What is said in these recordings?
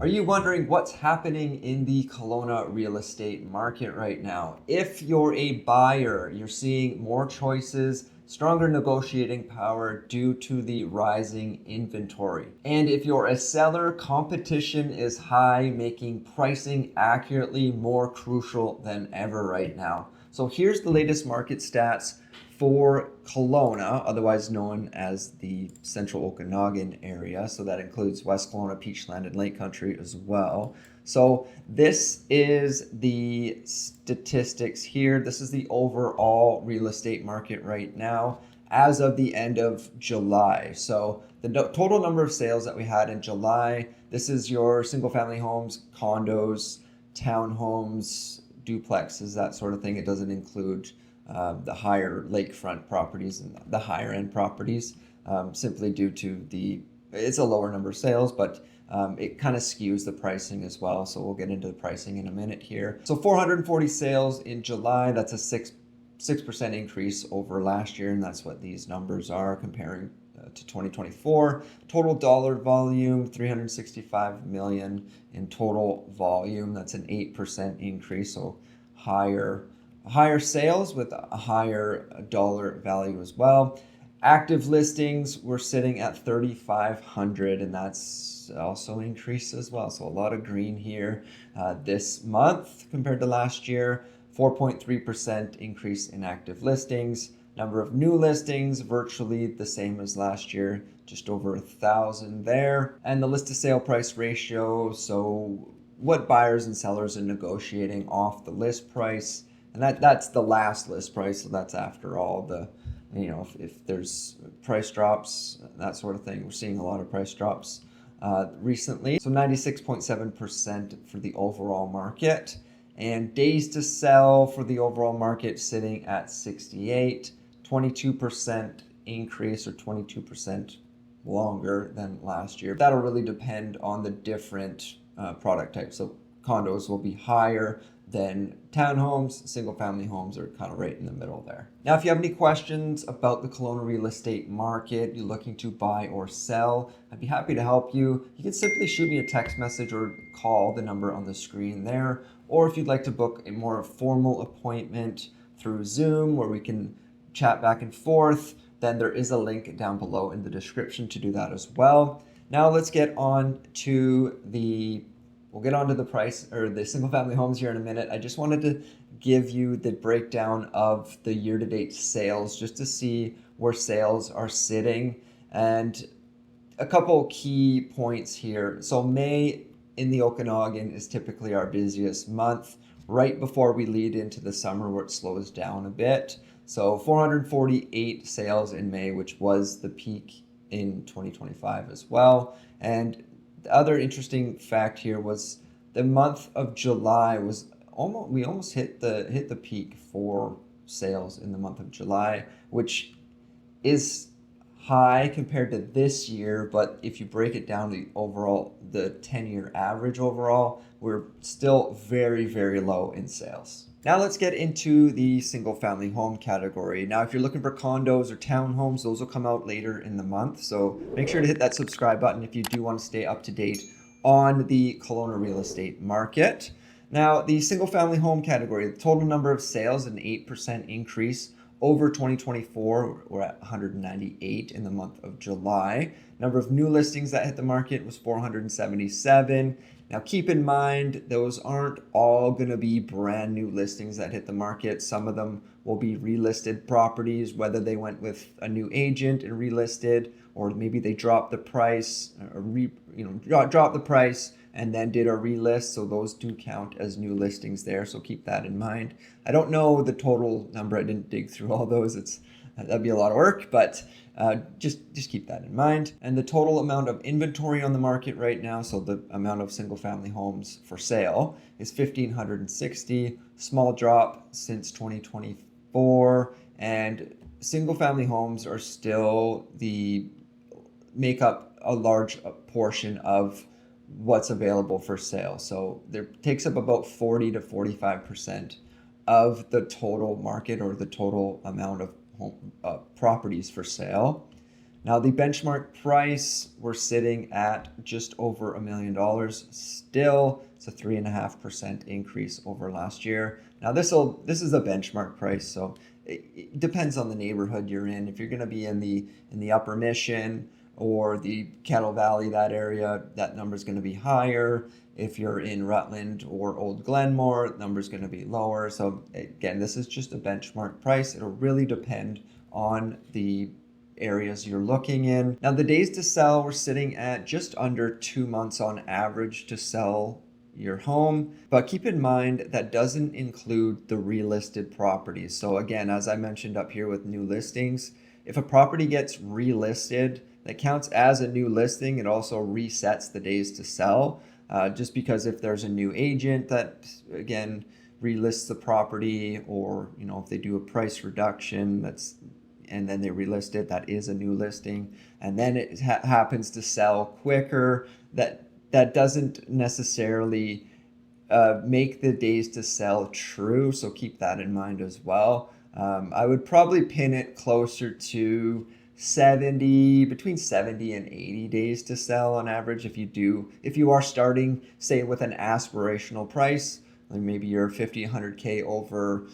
Are you wondering what's happening in the Kelowna real estate market right now? If you're a buyer, you're seeing more choices, stronger negotiating power due to the rising inventory. And if you're a seller, competition is high, making pricing accurately more crucial than ever right now. So here's the latest market stats for Kelowna, otherwise known as the Central Okanagan area. So that includes West Kelowna, Peachland, and Lake Country as well. So this is the statistics here. This is the overall real estate market right now as of the end of July. So the total number of sales that we had in July, this is your single family homes, condos, townhomes, duplexes, that sort of thing. It doesn't include the higher lakefront properties and the higher end properties, simply due to it's a lower number of sales, but it kind of skews the pricing as well. So we'll get into the pricing in a minute here. So 440 sales in July, that's a 6% increase over last year, and that's what these numbers are comparing to 2024. Total dollar volume, 365 million in total volume. That's an 8% increase, so higher sales with a higher dollar value as well. Active listings, we're sitting at 3,500, and that's also increased as well. So a lot of green here this month compared to last year. 4.3% increase in active listings. Number of new listings, virtually the same as last year, just over 1,000 there. And the list to sale price ratio, so what buyers and sellers are negotiating off the list price. And that's the last list price, so that's after all the, if there's price drops, that sort of thing. We're seeing a lot of price drops recently. So 96.7% for the overall market. And days to sell for the overall market sitting at 68, 22% increase, or 22% longer than last year. That'll really depend on the different product types. So condos will be higher than townhomes. Single family homes are kind of right in the middle there. Now, if you have any questions about the Kelowna real estate market, you're looking to buy or sell, I'd be happy to help you. You can simply shoot me a text message or call the number on the screen there. Or if you'd like to book a more formal appointment through Zoom where we can chat back and forth, then there is a link down below in the description to do that as well. Now let's get on to we'll get on to the price or the single family homes here in a minute. I just wanted to give you the breakdown of the year-to-date sales just to see where sales are sitting, and a couple key points here. So May in the Okanagan is typically our busiest month, right before we lead into the summer where it slows down a bit. So 448 sales in May, which was the peak in 2025 as well. And the other interesting fact here was the month of July was we almost hit the peak for sales in the month of July, which is high compared to this year, but if you break it down the 10-year average overall, we're still very, very low in sales. Now let's get into the single family home category. Now, if you're looking for condos or townhomes, those will come out later in the month. So make sure to hit that subscribe button if you do want to stay up to date on the Kelowna real estate market. Now, the single family home category, the total number of sales, an 8% increase over 2024. We're at 198 in the month of July. Number of new listings that hit the market was 477. Now, keep in mind, those aren't all going to be brand new listings that hit the market. Some of them will be relisted properties, whether they went with a new agent and relisted, or maybe they dropped the price, dropped the price and then did a relist. So those do count as new listings there. So keep that in mind. I don't know the total number. I didn't dig through all those. That'd be a lot of work, but just keep that in mind. And the total amount of inventory on the market right now, so the amount of single family homes for sale, is 1,560, small drop since 2024. And single family homes are still make up a large portion of what's available for sale. So it takes up about 40 to 45% of the total market, or the total amount of home properties for sale. Now the benchmark price, we're sitting at just over $1 million. Still, it's a 3.5% increase over last year. Now this is a benchmark price, so it depends on the neighborhood you're in. If you're going to be in the Upper Mission or the Kettle Valley, that area, that number is going to be higher. If you're in Rutland or Old Glenmore, number is going to be lower. So again, this is just a benchmark price. It'll really depend on the areas you're looking in. Now the days to sell, we're sitting at just under 2 months on average to sell your home, but keep in mind that doesn't include the relisted properties. So again, as I mentioned up here with new listings, if a property gets relisted, that counts as a new listing. It also resets the days to sell, just because if there's a new agent that again relists the property, or if they do a price reduction and then they relist it, that is a new listing, and then it happens to sell quicker, that doesn't necessarily make the days to sell true. So keep that in mind as well. I would probably pin it closer to between 70 and 80 days to sell on average. If you are starting, say, with an aspirational price, like maybe you're 50, 100K over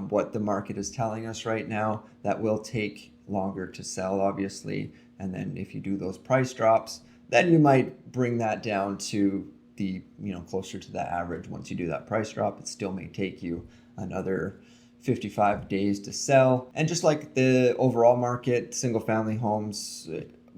what the market is telling us right now, that will take longer to sell, obviously. And then if you do those price drops, then you might bring that down to the, closer to the average. Once you do that price drop, it still may take you another 55 days to sell. And just like the overall market, single family homes,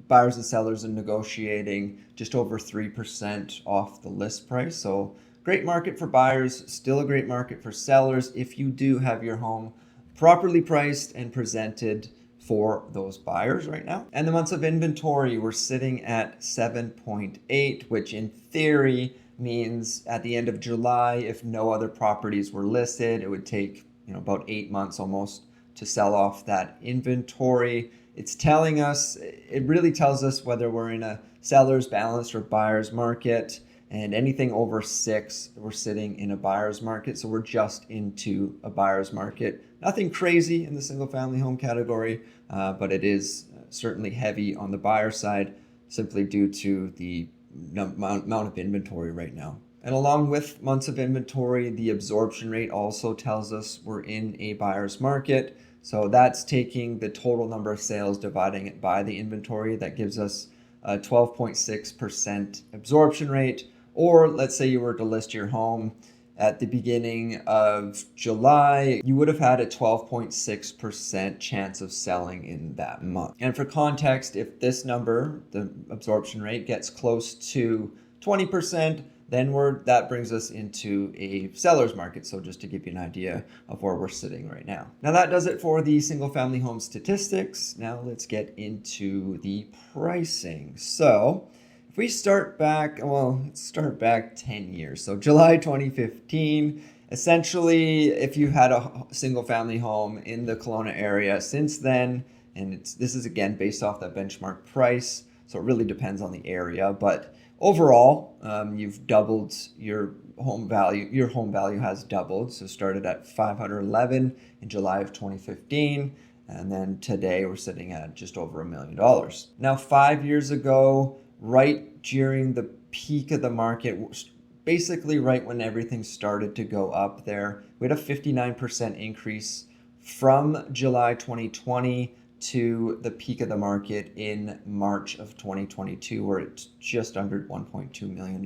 buyers and sellers are negotiating just over 3% off the list price. So great market for buyers, still a great market for sellers if you do have your home properly priced and presented for those buyers right now. And the months of inventory, we're sitting at 7.8, which in theory means at the end of July, if no other properties were listed, it would take about 8 months almost to sell off that inventory. It really tells us whether we're in a seller's balanced or buyer's market, and anything over 6, we're sitting in a buyer's market. So we're just into a buyer's market. Nothing crazy in the single family home category, but it is certainly heavy on the buyer side simply due to the amount of inventory right now. And along with months of inventory, the absorption rate also tells us we're in a buyer's market. So that's taking the total number of sales, dividing it by the inventory. That gives us a 12.6% absorption rate. Or let's say you were to list your home at the beginning of July, you would have had a 12.6% chance of selling in that month. And for context, if this number, the absorption rate, gets close to 20%, then that brings us into a seller's market. So just to give you an idea of where we're sitting right now. Now that does it for the single family home statistics. Now let's get into the pricing. So if we start back 10 years. So July 2015, essentially, if you had a single family home in the Kelowna area since then, and this is again based off that benchmark price, so it really depends on the area, but overall, you've doubled your home value. Your home value has doubled. So started at 511 in July of 2015. And then today we're sitting at just over $1 million. Now, 5 years ago, right during the peak of the market, basically right when everything started to go up there, we had a 59% increase from July 2020 to the peak of the market in March of 2022, where it's just under $1.2 million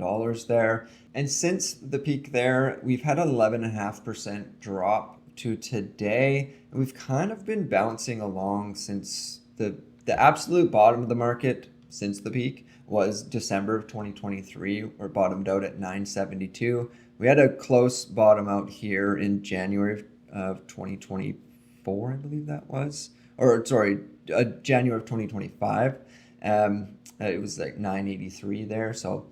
there. And since the peak there, we've had an 11.5% drop to today. And we've kind of been bouncing along since the absolute bottom of the market since the peak was December of 2023, or bottomed out at 972. We had a close bottom out here in January of 2024, I believe that was. January of 2025. It was like 983 there. So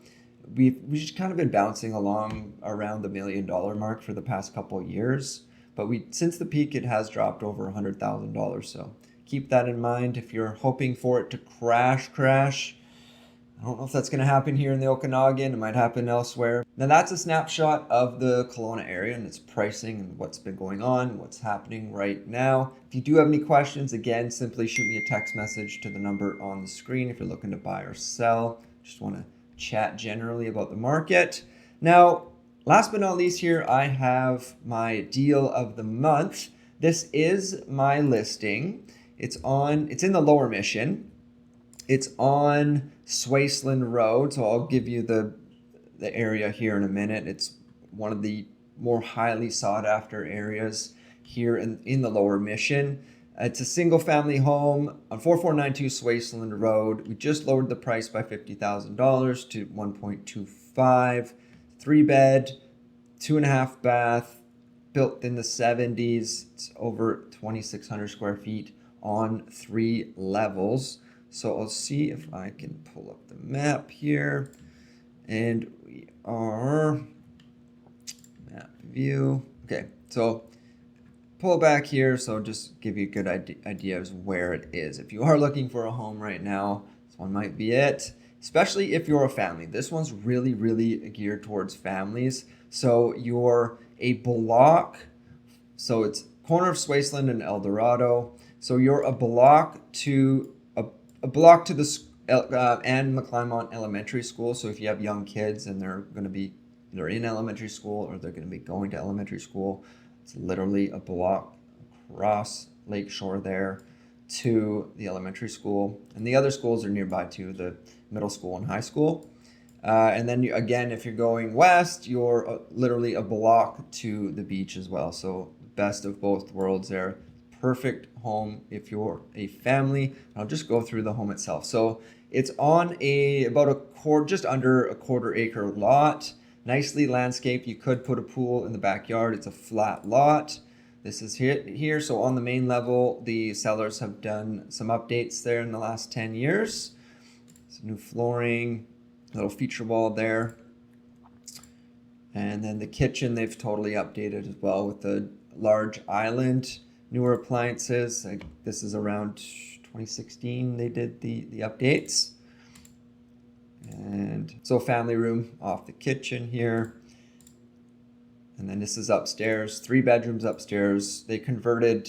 we've just kind of been bouncing along around the $1 million mark for the past couple of years. But since the peak, it has dropped over $100,000. So keep that in mind. If you're hoping for it to crash, I don't know if that's going to happen here in the Okanagan. It might happen elsewhere. Now that's a snapshot of the Kelowna area and its pricing and what's been going on, what's happening right now. If you do have any questions, again, simply shoot me a text message to the number on the screen if you're looking to buy or sell. Just want to chat generally about the market. Now, last but not least here, I have my deal of the month. This is my listing. It's in the Lower Mission. It's on Swaceland Road, so I'll give you the area here in a minute. It's one of the more highly sought after areas here in the Lower Mission. It's a single family home on 4492 Swaceland Road. We just lowered the price by $50,000 to 1.25. 3-bed, 2.5 bath, built in the 70s. It's over 2,600 square feet on 3 levels. So I'll see if I can pull up the map here. And we are map view. Okay, so pull back here. So just give you a good idea of where it is. If you are looking for a home right now, this one might be it. Especially if you're a family. This one's really, really geared towards families. So you're a block. So it's corner of Swaceland and El Dorado. So you're a block to the and McClymont Elementary School. So if you have young kids and they're in elementary school or they're going to be going to elementary school, it's literally a block across Lakeshore there to the elementary school. And the other schools are nearby too, the middle school and high school. And then again, if you're going west, you're literally a block to the beach as well. So best of both worlds there. Perfect home if you're a family. I'll just go through the home itself. So it's on just under a quarter acre lot, nicely landscaped. You could put a pool in the backyard. It's a flat lot. This is here. So on the main level, the sellers have done some updates there in the last 10 years. Some new flooring, a little feature wall there. And then the kitchen, they've totally updated as well with the large island. Newer appliances. This is around 2016 they did the updates. And so family room off the kitchen here. And then this is upstairs, 3 bedrooms upstairs. They converted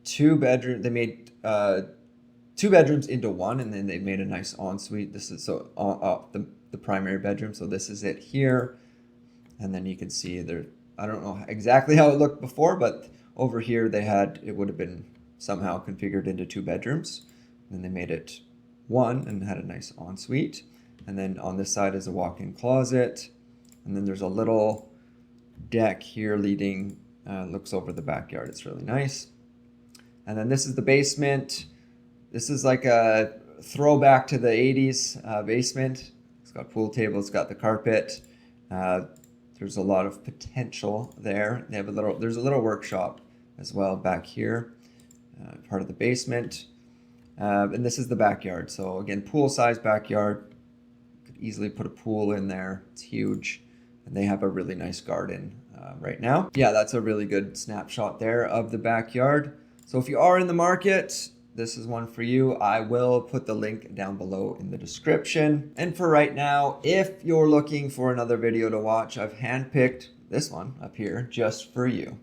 2 bedrooms. They made 2 bedrooms into 1, and then they made a nice ensuite. This is the primary bedroom. So this is it here. And then you can see there. I don't know exactly how it looked before, but over here it would have been somehow configured into 2 bedrooms. Then they made it 1 and had a nice ensuite. And then on this side is a walk-in closet. And then there's a little deck here leading, looks over the backyard. It's really nice. And then this is the basement. This is like a throwback to the 80s basement. It's got a pool table, it's got the carpet. There's a lot of potential there. They have there's a little workshop as well back here, part of the basement. And this is the backyard. So again, pool-sized backyard. Could easily put a pool in there. It's huge. And they have a really nice garden right now. Yeah, that's a really good snapshot there of the backyard. So if you are in the market, this is one for you. I will put the link down below in the description. And for right now, if you're looking for another video to watch, I've handpicked this one up here just for you.